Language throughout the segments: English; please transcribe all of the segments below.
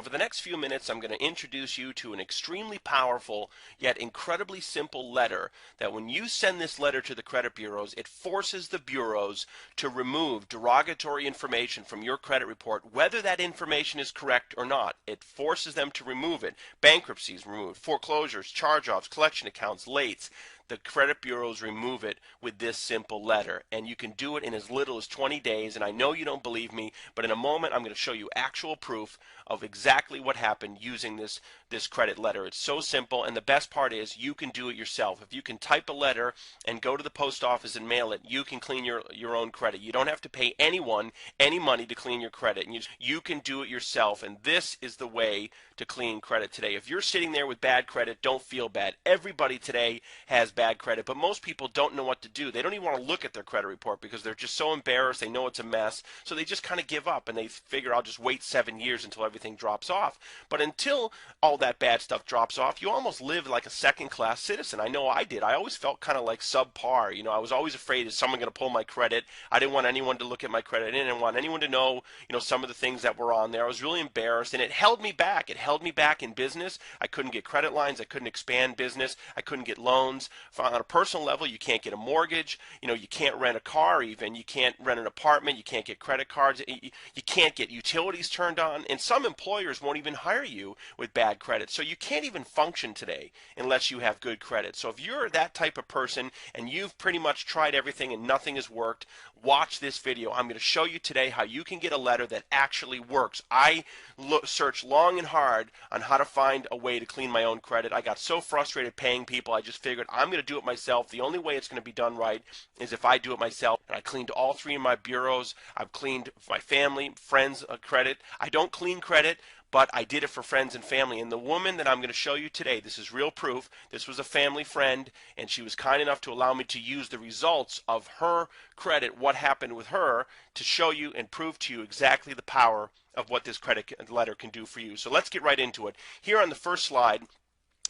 over the next few minutes, I'm going to introduce you to an extremely powerful yet incredibly simple letter that when you send this letter to the credit bureaus, it forces the bureaus to remove derogatory information from your credit report, whether that information is correct or not. It forces them to remove it. Bankruptcies removed, foreclosures, charge-offs, collection accounts, lates. The credit bureaus remove it with this simple letter, and you can do it in as little as 20 days. And I know you don't believe me, but in a moment I'm going to show you actual proof of exactly what happened using this credit letter. It's so simple, and the best part is you can do it yourself. If you can type a letter and go to the post office and mail it, you can clean your own credit. You don't have to pay anyone any money to clean your credit, and you can do it yourself. And this is the way to clean credit today. If you're sitting there with bad credit, don't feel bad. Everybody today has bad credit, but most people don't know what to do. They don't even want to look at their credit report because they're just so embarrassed. They know it's a mess, so they just kind of give up and they figure, I'll just wait 7 years until everything drops off. But until all that bad stuff drops off, you almost live like a second-class citizen. I know I did. I always felt kind of like subpar. You know, I was always afraid, is someone going to pull my credit? I didn't want anyone to look at my credit. I didn't want anyone to know, some of the things that were on there. I was really embarrassed, and it held me back. It held me back in business. I couldn't get credit lines. I couldn't expand business. I couldn't get loans. On a personal level, you can't get a mortgage. You can't rent a car even. You can't rent an apartment. You can't get credit cards. You can't get utilities turned on. And some employers won't even hire you with bad credit. So you can't even function today unless you have good credit. So if you're that type of person and you've pretty much tried everything and nothing has worked, watch this video. I'm going to show you today how you can get a letter that actually works. I searched long and hard on how to find a way to clean my own credit. I got so frustrated paying people, I just figured I'm going to do it myself. The only way it's going to be done right is if I do it myself. And I cleaned all 3 of my bureaus. I've cleaned my family, friends' credit. I don't clean credit, but I did it for friends and family. And the woman that I'm going to show you today, this is real proof. This was a family friend, and she was kind enough to allow me to use the results of her credit, what happened with her, to show you and prove to you exactly the power of what this credit letter can do for you. So let's get right into it. Here on the first slide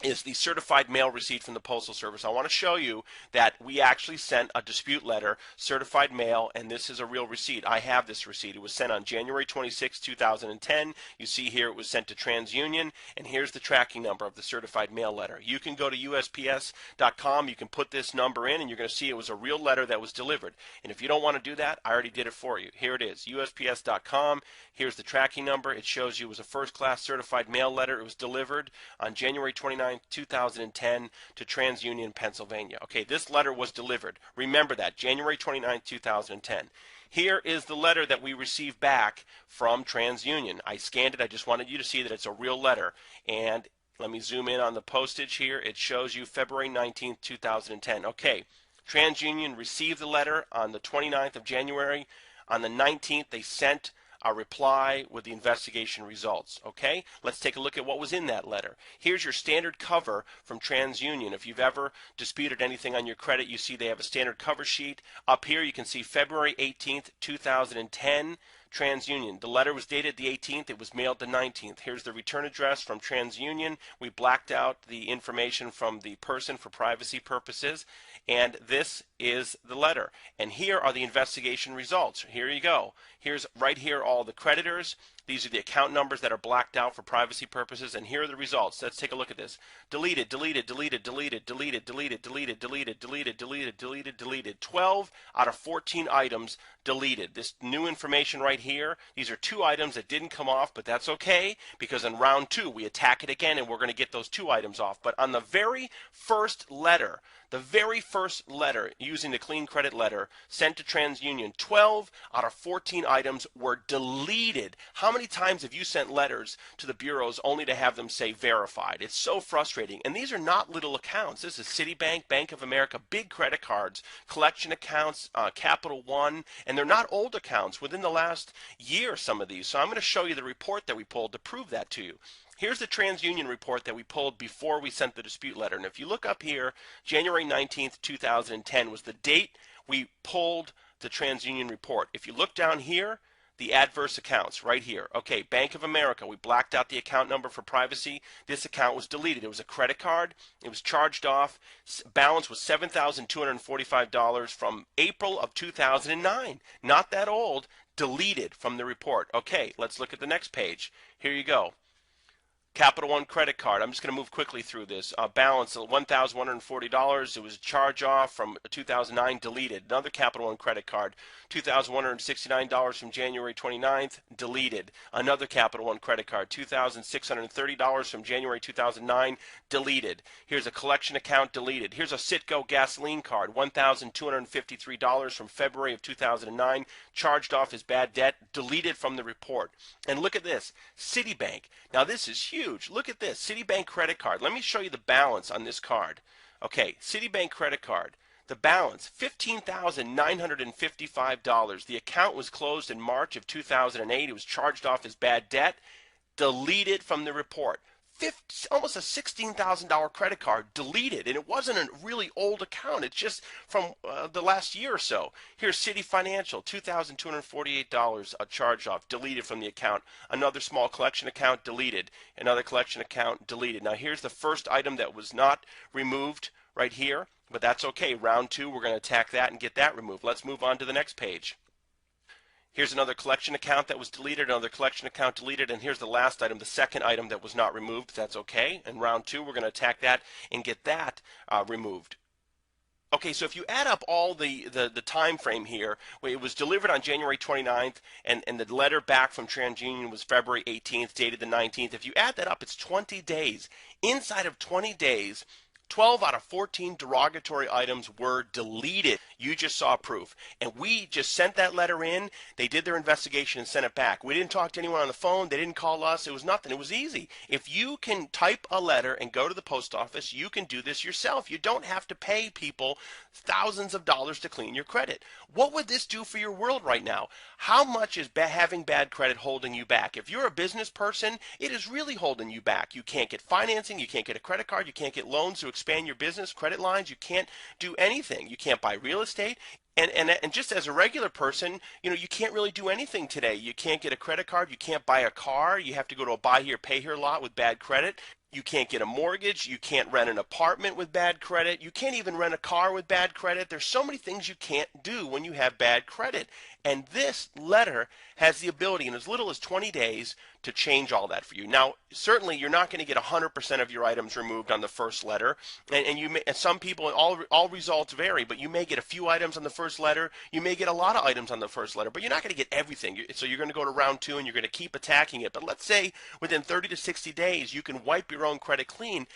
is the certified mail receipt from the Postal Service. I want to show you that we actually sent a dispute letter, certified mail, and this is a real receipt. I have this receipt. It was sent on January 26, 2010. You see here it was sent to TransUnion, and here's the tracking number of the certified mail letter. You can go to USPS.com, you can put this number in, and you're going to see it was a real letter that was delivered. And if you don't want to do that, I already did it for you. Here it is, USPS.com. Here's the tracking number. It shows you it was a first-class certified mail letter. It was delivered on January 29, 2010 to TransUnion, Pennsylvania. Okay, this letter was delivered. Remember that, January 29, 2010. Here is the letter that we received back from TransUnion. I scanned it. I just wanted you to see that it's a real letter. And let me zoom in on the postage here. It shows you February 19, 2010. Okay, TransUnion received the letter on the 29th of January. On the 19th, they sent a reply with the investigation results. Okay, let's take a look at what was in that letter. Here's your standard cover from TransUnion. If you've ever disputed anything on your credit, you see they have a standard cover sheet. Up here you can see February 18th, 2010. TransUnion. The letter was dated the 18th. It was mailed the 19th. Here's the return address from TransUnion. We blacked out the information from the person for privacy purposes. And this is the letter. And here are the investigation results. Here you go. Here's right here all the creditors. These are the account numbers that are blacked out for privacy purposes, and here are the results. Let's take a look at this. Deleted, deleted, deleted, deleted, deleted, deleted, deleted, deleted, deleted, deleted, deleted, deleted. 12 out of 14 items deleted. This new information right here, these are 2 items that didn't come off, but that's okay, because in round 2 we attack it again and we're going to get those 2 items off. But on the very first letter, using the clean credit letter sent to TransUnion, 12 out of 14 items were deleted. How many times have you sent letters to the bureaus only to have them say verified? It's so frustrating. And these are not little accounts. This is Citibank, Bank of America, big credit cards, collection accounts, Capital One, and they're not old accounts. Within the last year, some of these. So I'm going to show you the report that we pulled to prove that to you. Here's the TransUnion report that we pulled before we sent the dispute letter. And if you look up here, January 19th, 2010 was the date we pulled the TransUnion report. If you look down here, the adverse accounts right here. Okay, Bank of America, we blacked out the account number for privacy. This account was deleted. It was a credit card. It was charged off. Balance was $7,245 from April of 2009. Not that old. Deleted from the report. Okay, let's look at the next page. Here you go. Capital One credit card. I'm just going to move quickly through this. Balance of $1,140. It was a charge off from 2009, deleted. Another Capital One credit card, $2,169 from January 29th, deleted. Another Capital One credit card, $2,630 from January 2009, deleted. Here's a collection account, deleted. Here's a Citgo gasoline card, $1,253 from February of 2009, charged off as bad debt, deleted from the report. And look at this, Citibank. Now this is huge. Look at this, Citibank credit card. Let me show you the balance on this card. Okay, Citibank credit card. The balance, $15,955. The account was closed in March of 2008. It was charged off as bad debt, deleted from the report. Almost a $16,000 credit card, deleted, and it wasn't a really old account. It's just from the last year or so. Here's Citi Financial, $2,248, a charge off, deleted from the account. Another small collection account, deleted. Another collection account, deleted. Now here's the first item that was not removed right here, but that's okay. Round two, we're going to attack that and get that removed. Let's move on to the next page. Here's another collection account that was deleted, another collection account deleted, and here's the last item, the second item that was not removed. That's okay. In round two, we're going to attack that and get that removed. Okay, so if you add up all the time frame here, it was delivered on January 29th, and the letter back from TransUnion was February 18th, dated the 19th. If you add that up, it's 20 days. Inside of 20 days, 12 out of 14 derogatory items were deleted. You just saw proof. And we just sent that letter in. They did their investigation and sent it back. We didn't talk to anyone on the phone. They didn't call us. It was nothing. It was easy. If you can type a letter and go to the post office, you can do this yourself. You don't have to pay people thousands of dollars to clean your credit. What would this do for your world right now? How much is having bad credit holding you back? If you're a business person, it is really holding you back. You can't get financing. You can't get a credit card. You can't get loans to expand your business, credit lines. You can't do anything. You can't buy real estate. And just as a regular person, you can't really do anything today. You can't get a credit card. You can't buy a car. You have to go to a buy here, pay here lot with bad credit. You can't get a mortgage. You can't rent an apartment with bad credit. You can't even rent a car with bad credit. There's so many things you can't do when you have bad credit. And this letter has the ability in as little as 20 days to change all that for you. Now, certainly you're not going to get 100% of your items removed on the first letter. And some people, all results vary, but you may get a few items on the first letter. You may get a lot of items on the first letter, but you're not going to get everything. So you're going to go to round two and you're going to keep attacking it. But let's say within 30 to 60 days, you can wipe your own credit clean.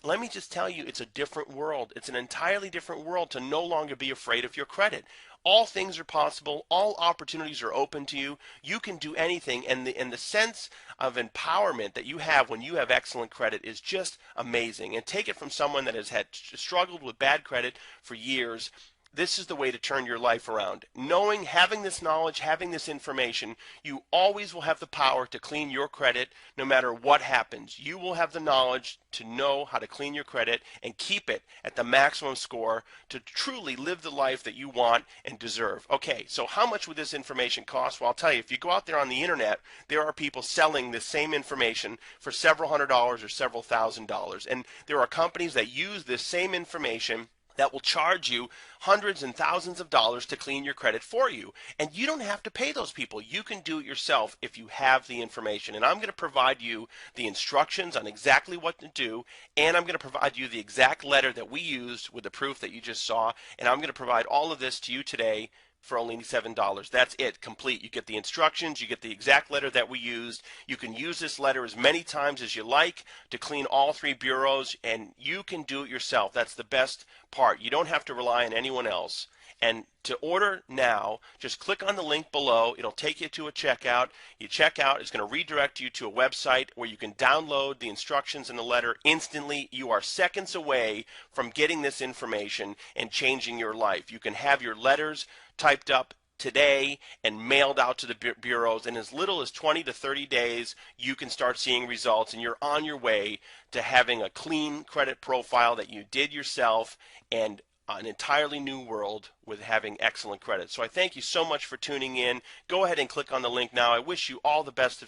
Let me just tell you, it's a different world. It's an entirely different world to no longer be afraid of your credit. All things are possible. All opportunities are open to you. You can do anything, and the sense of empowerment that you have when you have excellent credit is just amazing. And take it from someone that has struggled with bad credit for years. This is the way to turn your life around. Having this knowledge, having this information, you always will have the power to clean your credit no matter what happens. You will have the knowledge to know how to clean your credit and keep it at the maximum score to truly live the life that you want and deserve. Okay, so how much would this information cost? Well, I'll tell you, if you go out there on the internet, there are people selling this same information for several $100s or several $1,000s. And there are companies that use this same information that will charge you hundreds and thousands of dollars to clean your credit for you. And you don't have to pay those people. You can do it yourself if you have the information. And I'm going to provide you the instructions on exactly what to do, and I'm going to provide you the exact letter that we used with the proof that you just saw, and I'm going to provide all of this to you today for only $7. That's it, complete. You get the instructions, you get the exact letter that we used. You can use this letter as many times as you like to clean all three bureaus, and you can do it yourself. That's the best part. You don't have to rely on anyone else. And to order now, just click on the link below. It'll take you to a checkout. You check out, it's going to redirect you to a website where you can download the instructions in the letter instantly. You are seconds away from getting this information and changing your life. You can have your letters typed up today and mailed out to the bureaus. In as little as 20 to 30 days, you can start seeing results, and you're on your way to having a clean credit profile that you did yourself and an entirely new world with having excellent credit. So I thank you so much for tuning in. Go ahead and click on the link now. I wish you all the best of success.